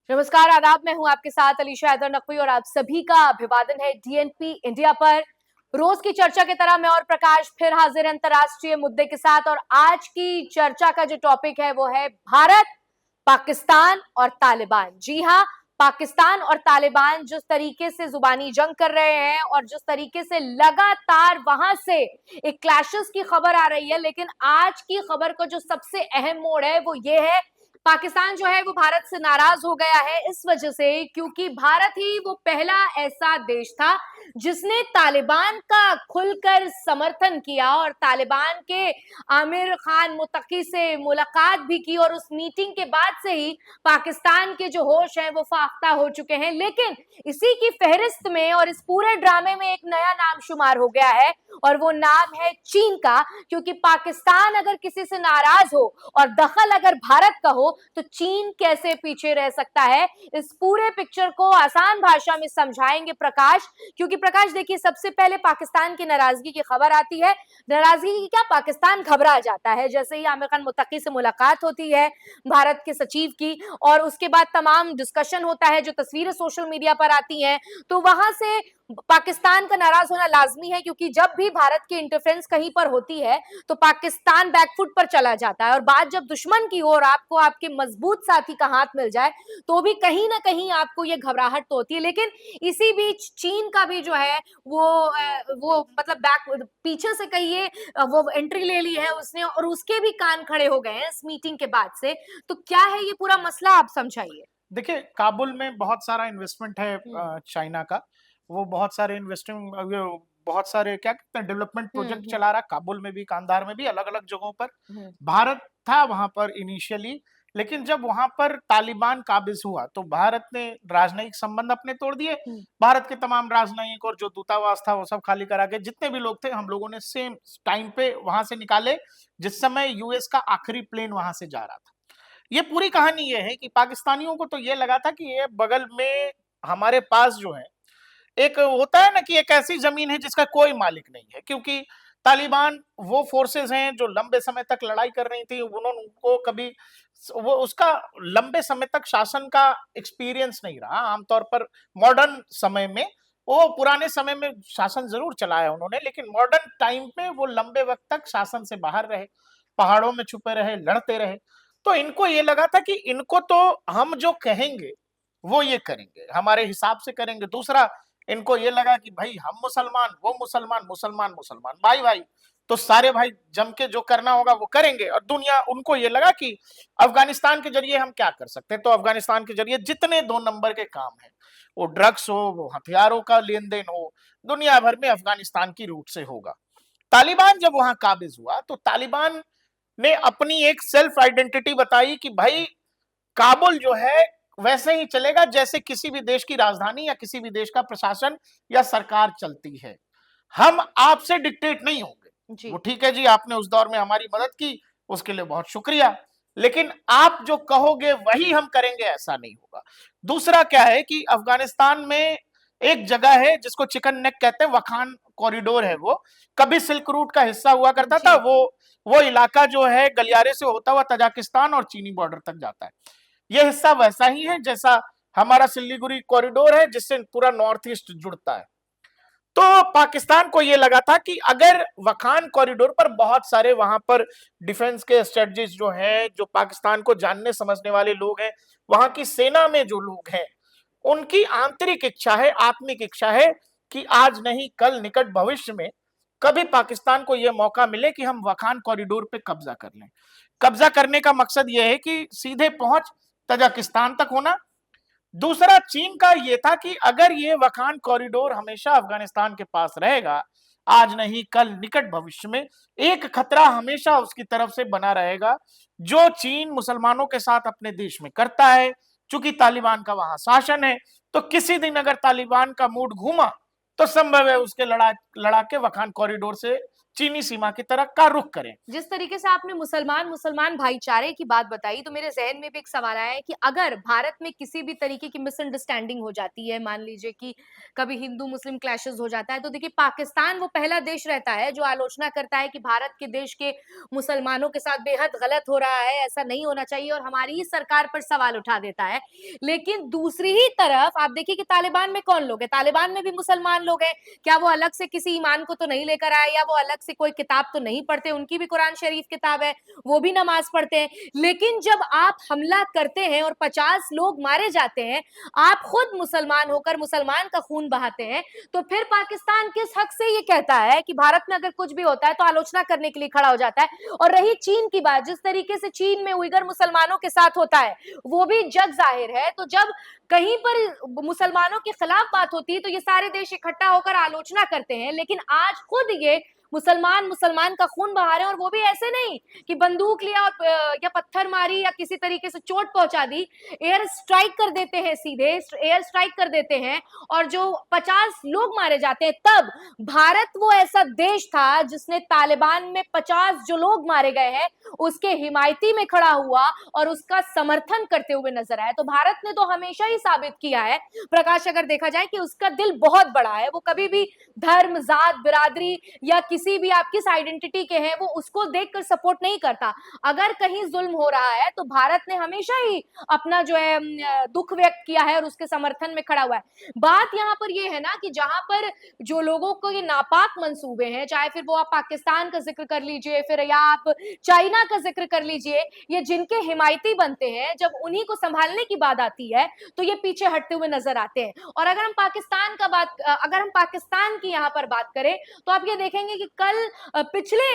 नमस्कार, आदाब। मैं हूं आपके साथ अलीशा हैदर नकवी और आप सभी का अभिवादन है डीएनपी इंडिया पर। रोज की चर्चा की तरह मैं और प्रकाश फिर हाजिर हैं अंतर्राष्ट्रीय मुद्दे के साथ। और आज की चर्चा का जो टॉपिक है वो है भारत, पाकिस्तान और तालिबान। जी हाँ, पाकिस्तान और तालिबान जिस तरीके से जुबानी जंग कर रहे हैं और जिस तरीके से लगातार वहां से एक क्लैशेस की खबर आ रही है, लेकिन आज की खबर का जो सबसे अहम मोड़ है वो ये है, पाकिस्तान जो है वो भारत से नाराज हो गया है इस वजह से क्योंकि भारत ही वो पहला ऐसा देश था जिसने तालिबान का खुलकर समर्थन किया और तालिबान के आमिर खान मुत्तकी से मुलाकात भी की। और उस मीटिंग के बाद से ही पाकिस्तान के जो होश हैं वो फाख्ता हो चुके हैं। लेकिन इसी की फहरिस्त में और इस पूरे ड्रामे में एक नया नाम शुमार हो गया है और वो नाम है चीन का। क्योंकि पाकिस्तान अगर किसी से नाराज हो और दखल अगर भारत का हो तो चीन कैसे पीछे रह सकता है। इस पूरे पिक्चर को आसान भाषा में समझाएंगे प्रकाश। क्योंकि प्रकाश देखिए, सबसे पहले पाकिस्तान की नाराजगी की खबर आती है। नाराजगी की क्या, पाकिस्तान घबरा जाता है जैसे ही आमिर खान मुत्तकी से मुलाकात होती है भारत के सचिव की, और उसके बाद तमाम डिस्कशन होता है, जो तस्वीरें सोशल मीडिया पर आती हैं, तो वहां से पाकिस्तान का नाराज होना लाजमी है। क्योंकि जब भी भारत की इंटरफेरेंस कहीं पर होती है तो पाकिस्तान बैकफुट पर चला जाता है, और बात जब दुश्मन की हो और आपको आपके मजबूत साथी का हाथ मिल जाए तो भी कहीं ना कहीं आपको ये घबराहट तो होती है। लेकिन इसी बीच चीन का भी जो है वो मतलब बैक पीछे से कहिए, वो एंट्री ले ली है उसने और उसके भी कान खड़े हो गए हैं इस मीटिंग के बाद से। तो क्या है ये पूरा मसला, आप समझाइए। देखिए, काबुल में बहुत सारा इन्वेस्टमेंट है चाइना का। वो बहुत सारे बहुत सारे क्या कहते हैं डेवलपमेंट प्रोजेक्ट चला रहा है, काबुल में भी, कांधार में भी, अलग अलग जगहों पर। भारत था वहां पर इनिशियली, लेकिन जब वहां पर तालिबान काबिज हुआ तो भारत ने राजनयिक संबंध अपने तोड़ दिए। भारत के तमाम राजनयिक और जो दूतावास था वो सब खाली करा के, जितने भी लोग थे हम लोगों ने सेम टाइम पे वहां से निकाले जिस समय यूएस का आखिरी प्लेन वहां से जा रहा था। ये पूरी कहानी ये है कि पाकिस्तानियों को तो ये लगा था कि ये बगल में हमारे पास जो है, एक होता है ना कि एक ऐसी जमीन है जिसका कोई मालिक नहीं है। क्योंकि तालिबान वो फोर्सेस हैं जो लंबे समय तक लड़ाई कर रही थी, उन्होंने उनको कभी वो उसका लंबे समय तक शासन का एक्सपीरियंस नहीं रहा। आमतौर पर मॉडर्न समय में, वो पुराने समय में शासन जरूर चलाया उन्होंने, लेकिन मॉडर्न टाइम में वो लंबे वक्त तक शासन से बाहर रहे, पहाड़ों में छुपे रहे, लड़ते रहे। तो इनको ये लगा था कि इनको तो हम जो कहेंगे वो ये करेंगे, हमारे हिसाब से करेंगे। दूसरा, इनको ये लगा कि भाई हम मुसलमान, वो मुसलमान, मुसलमान मुसलमान भाई भाई, तो सारे भाई जम के जो करना होगा वो करेंगे। और दुनिया, उनको ये लगा कि अफगानिस्तान के जरिए हम क्या कर सकते हैं, तो अफगानिस्तान के जरिए जितने 2 नंबर के काम है, वो ड्रग्स हो, वो हथियारों का लेन देन हो, दुनिया भर में अफगानिस्तान की रूट से होगा। तालिबान जब वहां काबिज हुआ तो तालिबान ने अपनी एक सेल्फ आइडेंटिटी बताई कि भाई काबुल जो है वैसे ही चलेगा जैसे किसी भी देश की राजधानी या किसी भी देश का प्रशासन या सरकार चलती है। हम आपसे डिक्टेट नहीं होंगे। वो ठीक है जी, आपने उस दौर में हमारी मदद की, उसके लिए बहुत शुक्रिया, लेकिन आप जो कहोगे वही हम करेंगे, ऐसा नहीं होगा। दूसरा क्या है कि अफगानिस्तान में एक जगह है जिसको चिकन नेक कहते हैं, वखान कॉरिडोर है, वो कभी सिल्क रूट का हिस्सा हुआ करता था। वो इलाका जो है गलियारे से होता हुआ तजाकिस्तान और चीनी बॉर्डर तक जाता है। यह हिस्सा वैसा ही है जैसा हमारा सिल्लीगुड़ी कॉरिडोर है, जिससे पूरा नॉर्थ ईस्ट जुड़ता है। तो पाकिस्तान को यह लगा था कि अगर वखान कॉरिडोर पर बहुत सारे वहां पर डिफेंस के स्ट्रेटजिस्ट जो हैं, जो पाकिस्तान को जानने समझने वाले लोग हैं, वहां की सेना में जो लोग हैं, उनकी आंतरिक इच्छा है, आत्मिक इच्छा है कि आज नहीं कल निकट भविष्य में कभी पाकिस्तान को यह मौका मिले कि हम वखान कॉरिडोर पे कब्जा कर लें। कब्जा करने का मकसद यह है कि सीधे पहुंच तजाकिस्तान तक होना। दूसरा, चीन का यह था कि अगर ये वखान कॉरिडोर हमेशा अफगानिस्तान के पास रहेगा, आज नहीं कल निकट भविष्य में एक खतरा हमेशा उसकी तरफ से बना रहेगा, जो चीन मुसलमानों के साथ अपने देश में करता है। चूंकि तालिबान का वहां शासन है, तो किसी दिन अगर तालिबान का मूड घूमा तो संभव है उसके लड़ाके वखान कॉरिडोर से चीनी सीमा की तरफ का रुख करें। जिस तरीके से आपने मुसलमान भाईचारे की बात बताई, तो मेरे जहन में भी एक सवाल आया है कि अगर भारत में किसी भी तरीके की मिसअंडरस्टैंडिंग हो जाती है, मान लीजिए कि कभी हिंदू मुस्लिम क्लैशेस हो जाता है, तो देखिए पाकिस्तान वो पहला देश रहता है जो आलोचना करता है कि भारत के देश के मुसलमानों के साथ बेहद गलत हो रहा है, ऐसा नहीं होना चाहिए, और हमारी ही सरकार पर सवाल उठा देता है। लेकिन दूसरी ही तरफ आप देखिए कि तालिबान में कौन लोग है, तालिबान में भी मुसलमान लोग हैं। क्या वो अलग से किसी ईमान को तो नहीं लेकर आए, या वो अलग से कोई किताब तो नहीं पढ़ते, उनकी भी कुरान शरीफ किताब है, वो भी नमाज पढ़ते हैं। लेकिन जब आप हमला करते हैं और 50 लोग मारे जाते हैं, आप खुद मुसलमान होकर मुसलमान का खून बहाते हैं, तो फिर पाकिस्तान किस हक से ये कहता है कि भारत में अगर कुछ भी होता है तो आलोचना करने के लिए खड़ा हो जाता है। और रही चीन की बात, जिस तरीके से चीन में उइगर मुसलमानों के साथ होता है वो भी जग जाहिर है। तो जब कहीं पर मुसलमानों के खिलाफ बात होती है तो ये सारे देश इकट्ठा होकर आलोचना करते हैं, लेकिन आज खुद ये मुसलमान का खून बहा रहे हैं, और वो भी ऐसे नहीं कि बंदूक लिया और या पत्थर मारी या किसी तरीके से चोट पहुंचा दी, एयर स्ट्राइक कर देते हैं, सीधे एयर स्ट्राइक कर देते हैं, और जो 50 लोग मारे जाते हैं। तब भारत वो ऐसा देश था जिसने तालिबान में 50 जो लोग मारे गए हैं उसके हिमायती में खड़ा हुआ और उसका समर्थन करते हुए नजर आया। तो भारत ने तो हमेशा ही साबित किया है प्रकाश, अगर देखा जाए, कि उसका दिल बहुत बड़ा है, वो कभी भी धर्म जात बिरादरी या किसी भी आप किस आइडेंटिटी के हैं वो उसको देखकर सपोर्ट नहीं करता। अगर कहीं जुल्म हो रहा है तो भारत ने हमेशा ही अपना जो है दुख व्यक्त किया है और उसके समर्थन में खड़ा हुआ है। बात यहाँ पर ये है ना कि जहां पर जो लोगों को ये नापाक मंसूबे हैं, चाहे फिर वो आप पाकिस्तान का जिक्र कर लीजिए, फिर या आप चाइना का जिक्र कर लीजिए, ये जिनके हिमायती बनते हैं, जब उन्हीं को संभालने की बात आती है तो ये पीछे हटते हुए नजर आते हैं। और अगर हम पाकिस्तान की यहाँ पर बात करें तो आप ये देखेंगे कि कल पिछले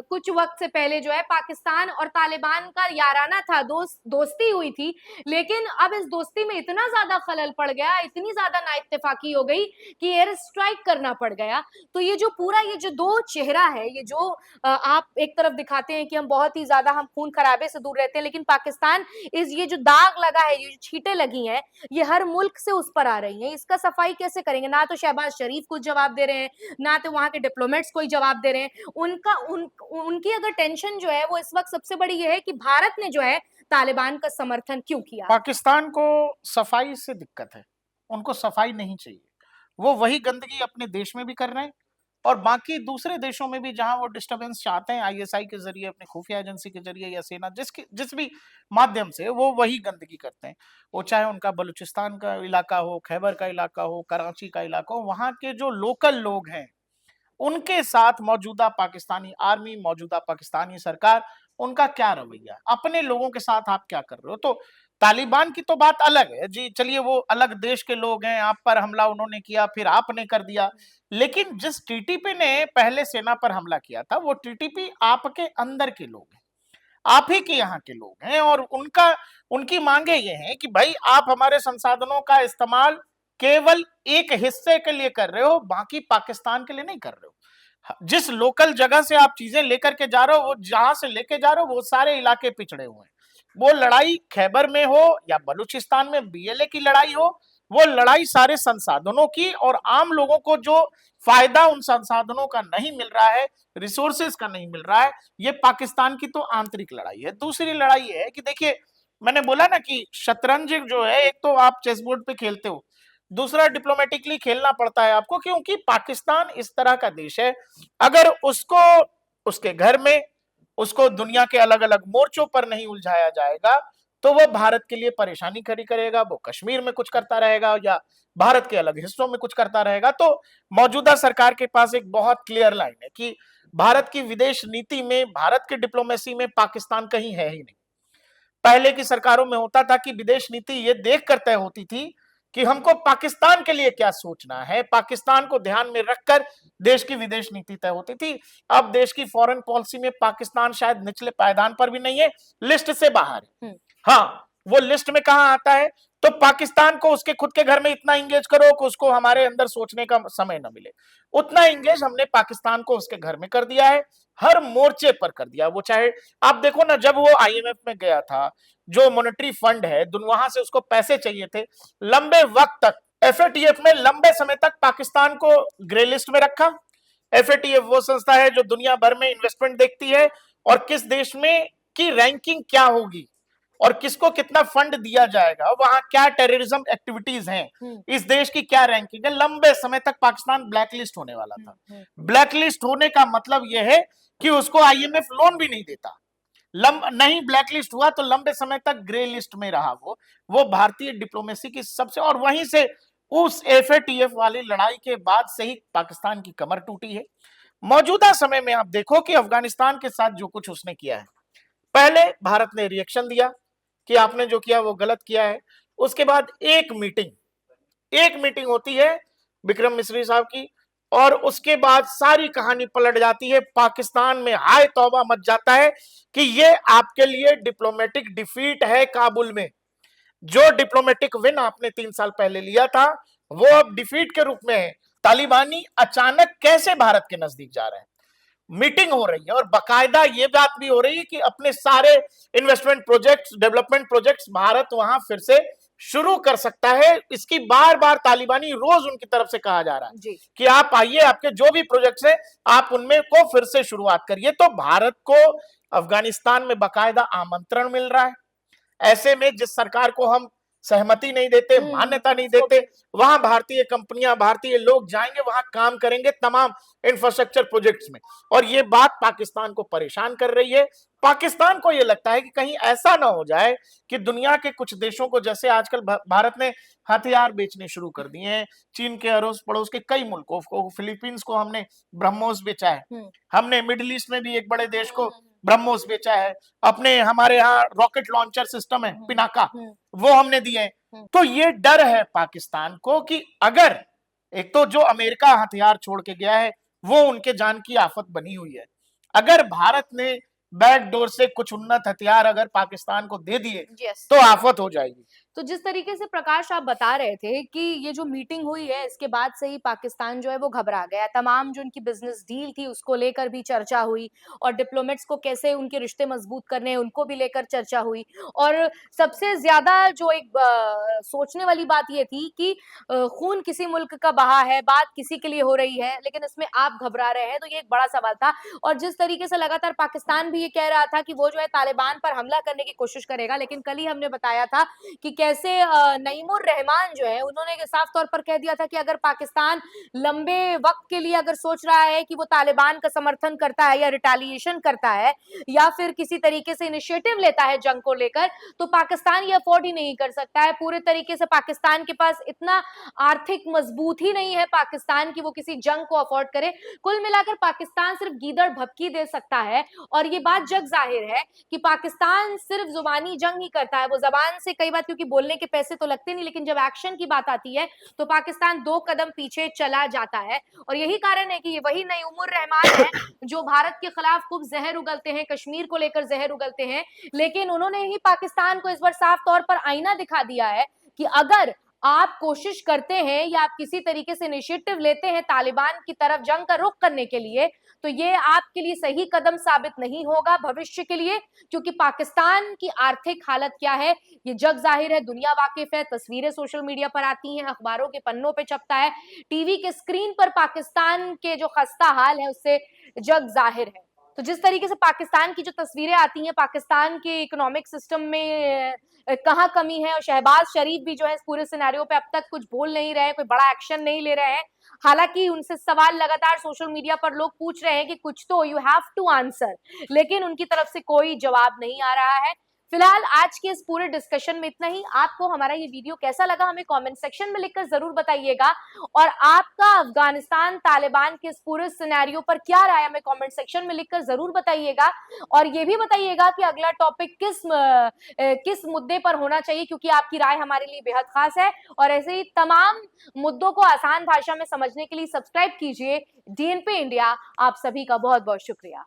कुछ वक्त से पहले जो है पाकिस्तान और तालिबान का याराना था, दोस्ती हुई थी, लेकिन अब इस दोस्ती में इतना ज्यादा खलल पड़ गया, इतनी ज्यादा नाइत्तेफाकी हो गई कि एयर स्ट्राइक करना पड़ गया। तो ये जो पूरा ये जो दो चेहरा है, ये जो आप एक तरफ दिखाते हैं कि हम बहुत ही ज्यादा हम खून खराबे से दूर रहते हैं, लेकिन पाकिस्तान ये जो दाग लगा है, ये जो छींटे लगी हैं, ये हर मुल्क से उस पर आ रही हैं। इसका सफाई कैसे करेंगे? ना तो शहबाज शरीफ कुछ जवाब दे रहे हैं, ना तो वहां के डिप्लोमेट्स कोई जवाब दे रहे हैं। उनकी अगर टेंशन जो है वो इस वक्त सबसे बड़ी ये है कि भारत ने जो है तालिबान का समर्थन क्यों किया। पाकिस्तान को सफाई से दिक्कत है, उनको सफाई नहीं चाहिए। वो वही गंदगी अपने देश में भी कर रहे हैं और बाकी दूसरे देशों में भी जहां वो डिस्टरबेंस चाहते हैं आईएसआई के जरिए, अपने खुफिया एजेंसी के जरिए या सेना जिस भी माध्यम से वो वही गंदगी करते हैं। वो चाहे उनका बलूचिस्तान का इलाका हो, खैबर का इलाका हो, कराची का इलाका हो, वहां के जो लोकल लोग हैं उनके साथ मौजूदा पाकिस्तानी आर्मी, मौजूदा पाकिस्तानी सरकार, उनका क्या रवैया, अपने लोगों के साथ आप क्या कर रहे हो। तो तालिबान की तो बात अलग है जी, चलिए वो अलग देश के लोग हैं, आप पर हमला उन्होंने किया, फिर आपने कर दिया। लेकिन जिस टीटीपी ने पहले सेना पर हमला किया था, वो टीटीपी आपके अंदर के लोग हैं, आप ही के यहाँ के लोग हैं, और उनकी मांगे ये हैं कि भाई आप हमारे संसाधनों का इस्तेमाल केवल एक हिस्से के लिए कर रहे हो, बाकी पाकिस्तान के लिए नहीं कर रहे हो। जिस लोकल जगह से आप चीजें लेकर के जा रहे हो, वो जहां से लेके जा रहे हो वो सारे इलाके पिछड़े हुए हैं। वो लड़ाई खैबर में हो या बलूचिस्तान में बीएलए की लड़ाई हो, वो लड़ाई सारे संसाधनों की, और आम लोगों को जो फायदा उन संसाधनों का नहीं मिल रहा है, रिसोर्सेज का नहीं मिल रहा है, ये पाकिस्तान की तो आंतरिक लड़ाई है। दूसरी लड़ाई है कि देखिए, मैंने बोला ना कि शतरंज जो है, एक तो आप चेस बोर्ड पे खेलते हो, दूसरा डिप्लोमेटिकली खेलना पड़ता है आपको, क्योंकि पाकिस्तान इस तरह का देश है, अगर उसको उसके घर में उसको दुनिया के अलग अलग मोर्चों पर नहीं उलझाया जाएगा तो वो भारत के लिए परेशानी खड़ी करेगा। वो कश्मीर में कुछ करता रहेगा या भारत के अलग हिस्सों में कुछ करता रहेगा। तो मौजूदा सरकार के पास एक बहुत क्लियर लाइन है कि भारत की विदेश नीति में, भारत की डिप्लोमेसी में पाकिस्तान कहीं है ही नहीं। पहले की सरकारों में होता था कि विदेश नीति ये देख कर तय होती थी कि हमको पाकिस्तान के लिए क्या सोचना है, पाकिस्तान को ध्यान में रखकर देश की विदेश नीति तय होती थी। अब देश की फॉरेन पॉलिसी में पाकिस्तान शायद निचले पायदान पर भी नहीं है, लिस्ट से बाहर है। हाँ, वो लिस्ट में कहां आता है? तो पाकिस्तान को उसके खुद के घर में इतना इंगेज करो कि उसको हमारे अंदर सोचने का समय न मिले। उतना इंगेज हमने पाकिस्तान को उसके घर में कर दिया है, हर मोर्चे पर कर दिया। वो चाहे आप देखो ना, जब वो आईएमएफ में गया था, जो मॉनेटरी फंड है, वहां से उसको पैसे चाहिए थे, लंबे वक्त तक एफएटीएफ में लंबे समय तक पाकिस्तान को ग्रे लिस्ट में रखा, FATF वो संस्था है जो दुनिया भर में इन्वेस्टमेंट देखती है और किस देश में की रैंकिंग क्या होगी और किसको कितना फंड दिया जाएगा, वहां क्या टेररिज्म एक्टिविटीज हैं, इस देश की क्या रैंकिंग है। लंबे समय तक पाकिस्तान ब्लैकलिस्ट होने वाला था। ब्लैकलिस्ट होने का मतलब यह है कि उसको IMF लोन भी नहीं देता। नहीं ब्लैकलिस्ट हुआ तो लंबे समय तक ग्रे लिस्ट में रहा वो भारतीय डिप्लोमेसी की सबसे, और वहीं से उस FATF वाली लड़ाई के बाद से ही पाकिस्तान की कमर टूटी है। मौजूदा समय में आप देखो कि अफगानिस्तान के साथ जो कुछ उसने किया है, पहले भारत ने रिएक्शन दिया कि आपने जो किया वो गलत किया है। उसके बाद एक मीटिंग होती है विक्रम मिस्री साहब की, और उसके बाद सारी कहानी पलट जाती है। पाकिस्तान में हाय तौबा मच जाता है कि ये आपके लिए डिप्लोमेटिक डिफीट है। काबुल में जो डिप्लोमेटिक विन आपने 3 साल पहले लिया था वो अब डिफीट के रूप में है। तालिबानी अचानक कैसे भारत के नजदीक जा रहे हैं। मीटिंग हो रही है और बाकायदा ये बात भी हो रही है कि अपने सारे investment projects, development projects Bharat वहां फिर से शुरू कर सकता है। इसकी बार बार तालिबानी रोज उनकी तरफ से कहा जा रहा है कि आप आइए, आपके जो भी प्रोजेक्ट्स हैं आप उनमें को फिर से शुरुआत करिए। तो भारत को अफगानिस्तान में बाकायदा आमंत्रण मिल रहा है। ऐसे में जिस सरकार को हम सहमति नहीं देते, मान्यता नहीं देते, वहां भारतीय कंपनियां, भारतीय लोग जाएंगे, वहां काम करेंगे तमाम इंफ्रास्ट्रक्चर प्रोजेक्ट्स में। और ये बात पाकिस्तान को परेशान कर रही है। पाकिस्तान को यह लगता है कि कहीं ऐसा ना हो जाए कि दुनिया के कुछ देशों को, जैसे आजकल भारत ने हथियार बेचने शुरू कर दिए हैं, चीन के अड़ोस पड़ोस के कई मुल्कों को, फिलीपींस को हमने ब्रह्मोस बेचा है, हमने मिडिल ईस्ट में भी एक बड़े देश को ब्रह्मोस बेचा है, अपने हमारे यहाँ रॉकेट लॉन्चर सिस्टम है पिनाका, वो हमने दिए हैं। तो ये डर है पाकिस्तान को कि अगर एक तो जो अमेरिका हथियार छोड़ के गया है वो उनके जान की आफत बनी हुई है, अगर भारत ने बैकडोर से कुछ उन्नत हथियार अगर पाकिस्तान को दे दिए तो आफत हो जाएगी। तो जिस तरीके से प्रकाश आप बता रहे थे कि ये जो मीटिंग हुई है इसके बाद से ही पाकिस्तान जो है वो घबरा गया, तमाम जो उनकी बिजनेस डील थी उसको लेकर भी चर्चा हुई और डिप्लोमेट्स को कैसे उनके रिश्ते मजबूत करने हैं उनको भी लेकर चर्चा हुई। और सबसे ज्यादा जो एक सोचने वाली बात ये थी कि खून किसी मुल्क का बहा है, बात किसी के लिए हो रही है, लेकिन इसमें आप घबरा रहे हैं, तो ये एक बड़ा सवाल था। और जिस तरीके से लगातार पाकिस्तान भी ये कह रहा था कि वो जो है तालिबान पर हमला करने की कोशिश करेगा, लेकिन कल ही हमने बताया था कि कैसे नईमुर रहमान जो है उन्होंने साफ तौर पर कह दिया था कि अगर पाकिस्तान लंबे वक्त के लिए अगर सोच रहा है कि वो तालिबान का समर्थन करता है या रिटेलिएशन करता है या फिर किसी तरीके से इनिशिएटिव लेता है जंग को लेकर, तो पाकिस्तान ये अफोर्ड ही नहीं कर सकता है। पूरे तरीके से पाकिस्तान के पास इतना आर्थिक मजबूत ही नहीं है पाकिस्तान की वो किसी जंग को अफोर्ड करे। कुल मिलाकर पाकिस्तान सिर्फ गीदड़ भभकी दे सकता है और ये बात जग जाहिर है कि पाकिस्तान सिर्फ जुबानी जंग ही करता है। वो जबान से कई बार, क्योंकि बोलने के पैसे तो लगते नहीं, लेकिन जब एक्शन की बात आती है तो पाकिस्तान 2 कदम पीछे चला जाता है। और यही कारण है कि ये वही नईमुर रहमान है जो भारत के खिलाफ खूब जहर उगलते हैं, कश्मीर को लेकर जहर उगलते हैं, लेकिन उन्होंने ही पाकिस्तान को इस बार साफ तौर पर आईना दिखा दिया है कि अगर आप कोशिश करते हैं या आप किसी तरीके से इनिशिएटिव लेते हैं तालिबान की तरफ जंग का रुख करने के लिए, तो ये आपके लिए सही कदम साबित नहीं होगा भविष्य के लिए, क्योंकि पाकिस्तान की आर्थिक हालत क्या है ये जग जाहिर है, दुनिया वाकिफ है। तस्वीरें सोशल मीडिया पर आती हैं, अखबारों के पन्नों पे छपता है, टीवी के स्क्रीन पर पाकिस्तान के जो खस्ता हाल है उससे जग जाहिर है। तो जिस तरीके से पाकिस्तान की जो तस्वीरें आती हैं, पाकिस्तान के इकोनॉमिक सिस्टम में कहाँ कमी है, और शहबाज शरीफ भी जो है इस पूरे सिनेरियो पे अब तक कुछ बोल नहीं रहे हैं, कोई बड़ा एक्शन नहीं ले रहे हैं। हालांकि उनसे सवाल लगातार सोशल मीडिया पर लोग पूछ रहे हैं कि कुछ तो यू हैव टू आंसर, लेकिन उनकी तरफ से कोई जवाब नहीं आ रहा है। फिलहाल आज के इस पूरे डिस्कशन में इतना ही। आपको हमारा ये वीडियो कैसा लगा हमें कमेंट सेक्शन में लिखकर जरूर बताइएगा, और आपका अफगानिस्तान तालिबान के इस पूरे सिनेरियो पर क्या राय हमें कमेंट सेक्शन में लिखकर जरूर बताइएगा। और ये भी बताइएगा कि अगला टॉपिक किस मुद्दे पर होना चाहिए, क्योंकि आपकी राय हमारे लिए बेहद खास है। और ऐसे ही तमाम मुद्दों को आसान भाषा में समझने के लिए सब्सक्राइब कीजिए DNP इंडिया। आप सभी का बहुत बहुत शुक्रिया।